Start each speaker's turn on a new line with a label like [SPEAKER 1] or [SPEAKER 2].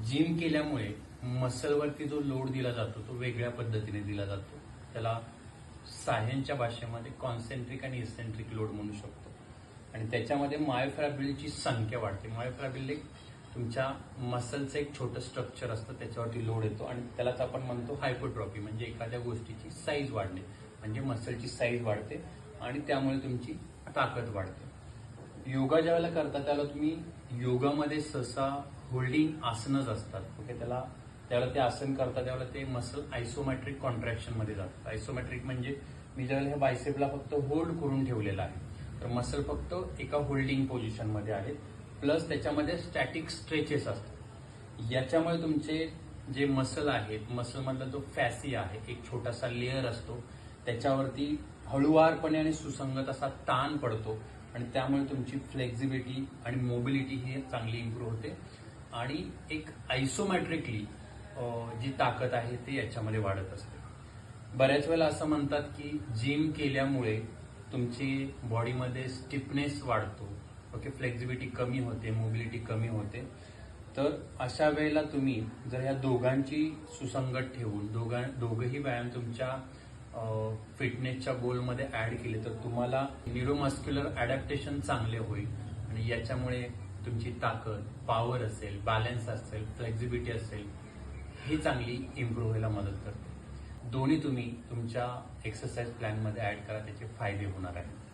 [SPEAKER 1] Gym केल्यामुळे मसलवरती जो load दिला जातो तो वेगळ्या पद्धतीने दिला जातो. त्याला सायन्सच्या भाषेमध्ये कॉन्सेंट्रिक आणि इसेंट्रिक लोड म्हणू शकतो. आणि त्याच्यामध्ये मायोफॅब्रिलची संख्या वाढते. मायोफॅब्रिल एक तुमच्या मसलचं एक छोटं स्ट्रक्चर असतं, त्याच्यावरती लोड येतो आणि त्यालाच आपण म्हणतो हायपरट्रॉफी, म्हणजे एखाद्या गोष्टीची साईज वाढणे, म्हणजे मसलची साईज वाढते आणि त्यामुळे तुमची ताकद वाढते. योगा ज्यावेळेला करता त्यावेळेला तुम्ही योगामध्ये सहसा होल्डिंग आसनच असतात. ओके, त्यावेळेला ते आसन करता त्यावेळेला ते मसल आयसोमेट्रिक कॉन्ट्रॅक्शन मध्ये जातात. आयसोमेट्रिक म्हणजे मी ज्यावेळेला हे बायसेपला फक्त होल्ड करून ठेवलेलं आहे, तर मसल फक्त एका होल्डिंग पोझिशन मध्ये आहे, प्लस त्याच्यामध्ये स्टॅटिक स्ट्रेचेस असतात. याच्यामुळे तुमचे जे मसल आहेत, मसलमधला जो फॅसी आहे, एक छोटासा लेअर असतो, त्याच्यावरती हळुवारपणे आणि सुसंगत असा ताण पडतो आणि त्यामुळे तुमची फ्लेक्झिबिलिटी आणि मोबिलिटी ही चांगली इम्प्रूव्ह होते आणि एक आयसोमॅट्रिकली जी ताकद आहे ती याच्यामध्ये वाढत असते. बऱ्याच वेळेला असं म्हणतात की जिम केल्यामुळे तुमची बॉडीमध्ये स्टिफनेस वाढतो, ओके, फ्लेक्झिबिलिटी कमी होते, मोबिलिटी कमी होते. तर अशा वेळेला तुम्ही जर ह्या दोघांची सुसंगत ठेवून दोघंही व्यायाम तुमच्या फिटनेसच्या गोलमध्ये ऍड केले तर तुम्हाला न्यूरोमस्क्युलर अडॅप्टेशन चांगले होईल आणि याच्यामुळे तुमची ताकद, पॉवर असेल, बॅलन्स असेल, फ्लेक्झिबिलिटी असेल, ही चांगली इम्प्रूव्ह व्हायला मदत करते. दोन्ही तुम्ही तुमच्या एक्सरसाइज प्लॅनमध्ये ऍड करा, त्याचे फायदे होणार आहेत.